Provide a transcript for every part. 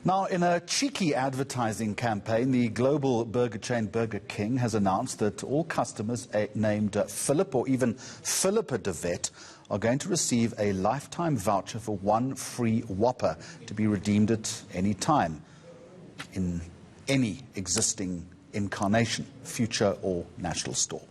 Now, in a cheeky advertising campaign, the global burger chain Burger King has announced that all customers named Philip or even Phillipa de Wet are going to receive a lifetime voucher for one free Whopper to be redeemed at any time in any existing incarnation, future or national store.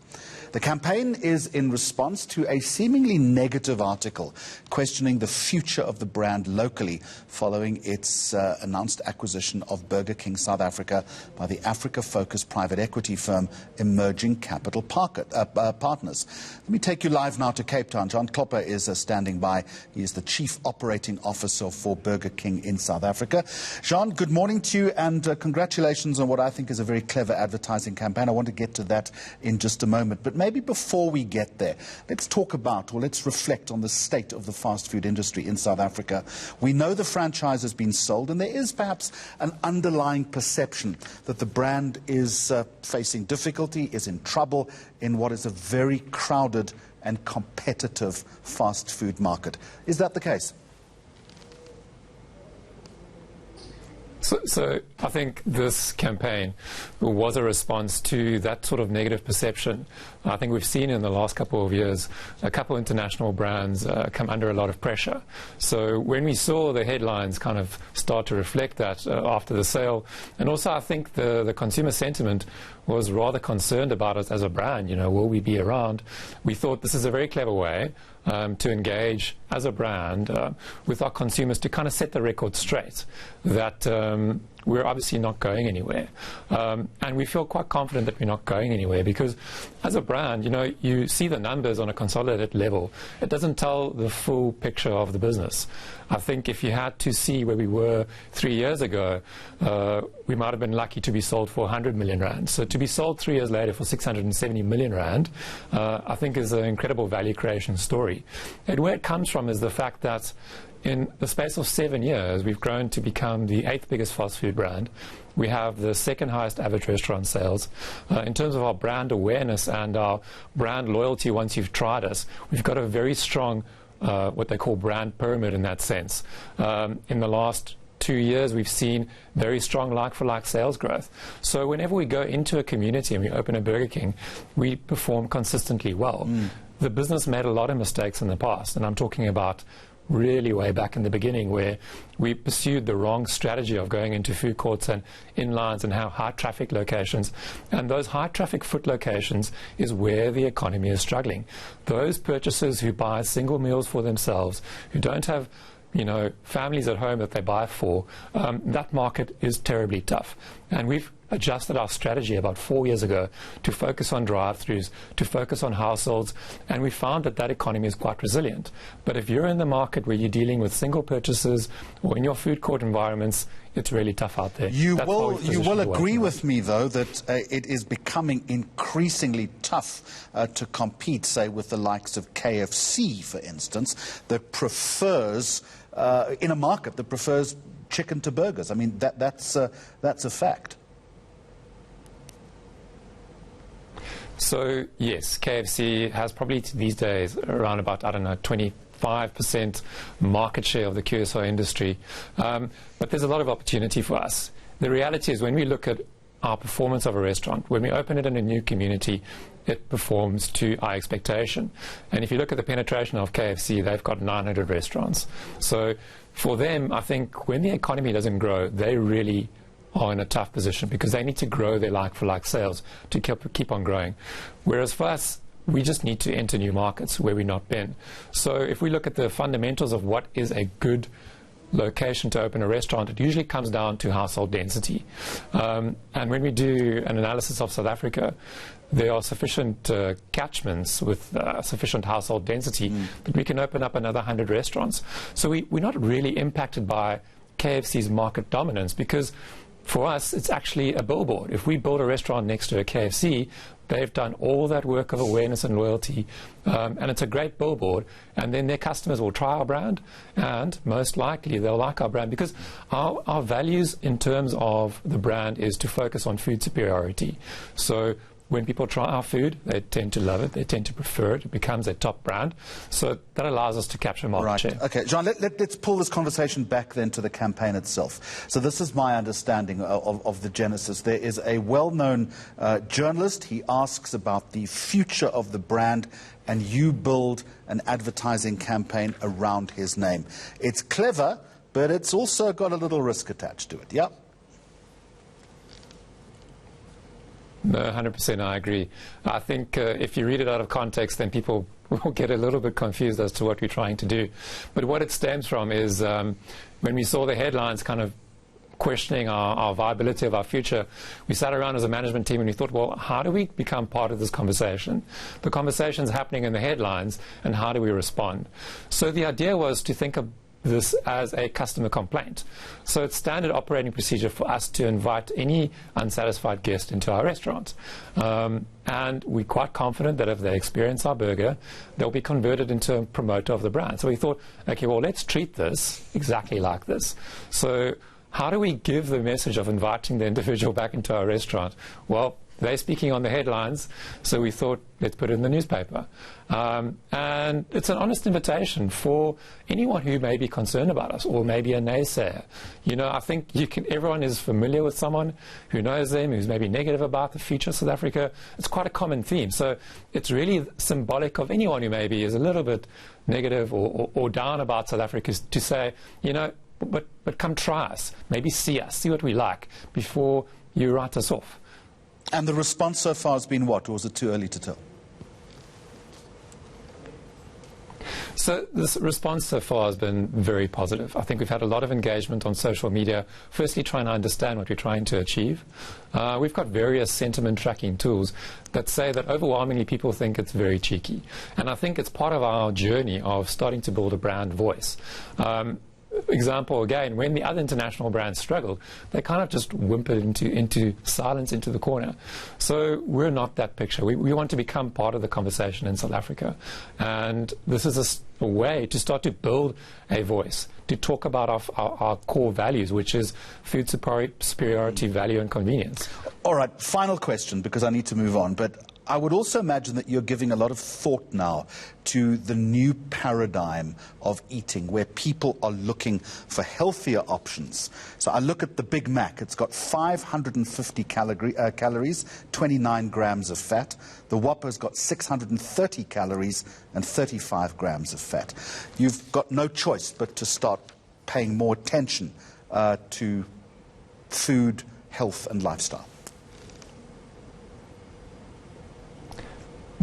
The campaign is in response to a seemingly negative article questioning the future of the brand locally following its announced acquisition of Burger King South Africa by the Africa-focused private equity firm Emerging Capital Partners. Let me take you live now to Cape Town. John Klopper is standing by. He is the Chief Operating Officer for Burger King in South Africa. Jean, good morning to you and congratulations on what I think is a very clever advertising campaign. I want to get to that in just a moment. But maybe before we get there, let's talk about, or let's reflect on the state of the fast food industry in South Africa. We know the franchise has been sold, and there is perhaps an underlying perception that the brand is facing difficulty, is in trouble in what is a very crowded and competitive fast food market. Is that the case? So I think this campaign was a response to that sort of negative perception. I think we've seen in the last couple of years a couple of international brands come under a lot of pressure. So when we saw the headlines kind of start to reflect that after the sale, and also I think the consumer sentiment was rather concerned about us as a brand. You know, will we be around? We thought this is a very clever way to engage as a brand with our consumers to kind of set the record straight that we're obviously not going anywhere. And we feel quite confident that we're not going anywhere because as a brand, you know, you see the numbers on a consolidated level. It doesn't tell the full picture of the business. I think if you had to see where we were 3 years ago, we might have been lucky to be sold for 100 million rand. So to be sold 3 years later for 670 million rand, I think is an incredible value creation story. And where it comes from is the fact that in the space of 7 years, we've grown to become the 8th biggest fast food brand. We have the 2nd highest average restaurant sales. In terms of our brand awareness and our brand loyalty once you've tried us, we've got a very strong what they call brand pyramid in that sense. In the last 2 years, we've seen very strong like-for-like sales growth. So whenever we go into a community and we open a Burger King, we perform consistently well. The business made a lot of mistakes in the past, and I'm talking about really way back in the beginning where we pursued the wrong strategy of going into food courts and inlines and have high traffic locations. And those high traffic foot locations is where the economy is struggling. Those purchasers who buy single meals for themselves, who don't have, you know, families at home that they buy for, that market is terribly tough. And we've adjusted our strategy about 4 years ago to focus on drive-thrus, to focus on households, and we found that that economy is quite resilient. But if you're in the market where you're dealing with single purchases or in your food court environments, it's really tough out there. You will agree with me, though, that it is becoming increasingly tough to compete, say, with the likes of KFC, for instance, that prefers, in a market that prefers chicken to burgers. I mean, that's a fact. So, yes, KFC has probably these days around about, I don't know, 25% market share of the QSR industry. But there's a lot of opportunity for us. The reality is when we look at our performance of a restaurant, when we open it in a new community, it performs to our expectation. And if you look at the penetration of KFC, they've got 900 restaurants. So for them, I think when the economy doesn't grow, they really are in a tough position because they need to grow their like-for-like sales to keep on growing. Whereas for us, we just need to enter new markets where we've not been. So if we look at the fundamentals of what is a good location to open a restaurant, it usually comes down to household density. And when we do an analysis of South Africa, there are sufficient catchments with sufficient household density that we can open up another 100 restaurants. So we're not really impacted by KFC's market dominance because for us, it's actually a billboard. If we build a restaurant next to a KFC, they've done all that work of awareness and loyalty, and it's a great billboard, and then their customers will try our brand, and most likely they'll like our brand because our values in terms of the brand is to focus on food superiority. So when people try our food, they tend to love it, they tend to prefer it, it becomes a top brand. So that allows us to capture market share. Okay, John, let's pull this conversation back then to the campaign itself. So this is my understanding of the genesis. There is a well-known journalist. He asks about the future of the brand, and you build an advertising campaign around his name. It's clever, but it's also got a little risk attached to it, yeah? No, 100% I agree. I think if you read it out of context, then people will get a little bit confused as to what we're trying to do. But what it stems from is when we saw the headlines kind of questioning our viability of our future, we sat around as a management team and we thought, well, how do we become part of this conversation? The conversation's happening in the headlines, and how do we respond? So the idea was to think of this as a customer complaint. So it's standard operating procedure for us to invite any unsatisfied guest into our restaurant. And we're quite confident that if they experience our burger, they'll be converted into a promoter of the brand. So we thought, okay, well, let's treat this exactly like this. So how do we give the message of inviting the individual back into our restaurant? Well, they're speaking on the headlines, so we thought, let's put it in the newspaper. And it's an honest invitation for anyone who may be concerned about us, or maybe a naysayer. You know, I think everyone is familiar with someone who knows them, who's maybe negative about the future of South Africa. It's quite a common theme. So it's really symbolic of anyone who maybe is a little bit negative or down about South Africa, to say, you know, but come try us, maybe see us, see what we like, before you write us off. And the response so far has been what, or is it too early to tell? So this response so far has been very positive. I think we've had a lot of engagement on social media, firstly trying to understand what we're trying to achieve. We've got various sentiment tracking tools that say that overwhelmingly people think it's very cheeky. And I think it's part of our journey of starting to build a brand voice. Example again, when the other international brands struggled, they kind of just whimpered into silence, into the corner. So we're not that picture. We want to become part of the conversation in South Africa, and this is a way to start to build a voice, to talk about our core values, which is food superiority, value and convenience. All right, final question, because I need to move on, but I would also imagine that you're giving a lot of thought now to the new paradigm of eating, where people are looking for healthier options. So I look at the Big Mac. It's got 550 calories, 29 grams of fat. The Whopper's got 630 calories and 35 grams of fat. You've got no choice but to start paying more attention to food, health and lifestyle.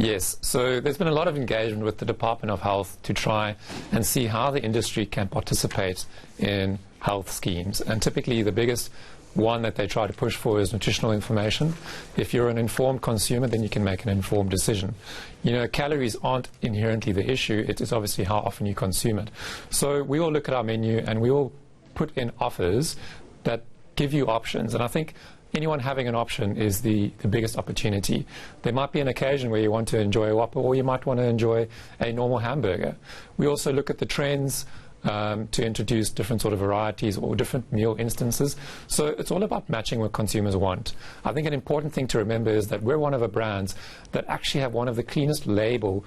Yes, so there's been a lot of engagement with the Department of Health to try and see how the industry can participate in health schemes. And typically the biggest one that they try to push for is nutritional information. If you're an informed consumer, then you can make an informed decision. You know, calories aren't inherently the issue. It is obviously how often you consume it. So we will look at our menu and we will put in offers that give you options. And I think anyone having an option is the biggest opportunity. There might be an occasion where you want to enjoy a Whopper, or you might want to enjoy a normal hamburger. We also look at the trends to introduce different sort of varieties or different meal instances. So it's all about matching what consumers want. I think an important thing to remember is that we're one of the brands that actually have one of the cleanest label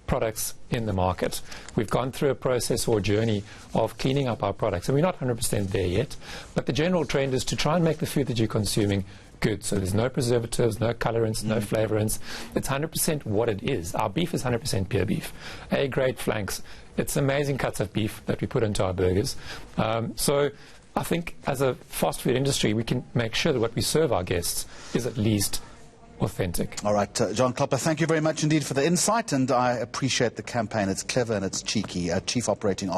products in the market. We've gone through a process or journey of cleaning up our products, and we're not 100% there yet, but the general trend is to try and make the food that you're consuming good. So there's no preservatives, no colorants, no flavorants. It's 100% what it is. Our beef is 100% pure beef. A-grade flanks. It's amazing cuts of beef that we put into our burgers. So I think as a fast food industry, we can make sure that what we serve our guests is at least authentic. All right, John Klopper, thank you very much indeed for the insight, and I appreciate the campaign. It's clever and it's cheeky. Chief Operating Officer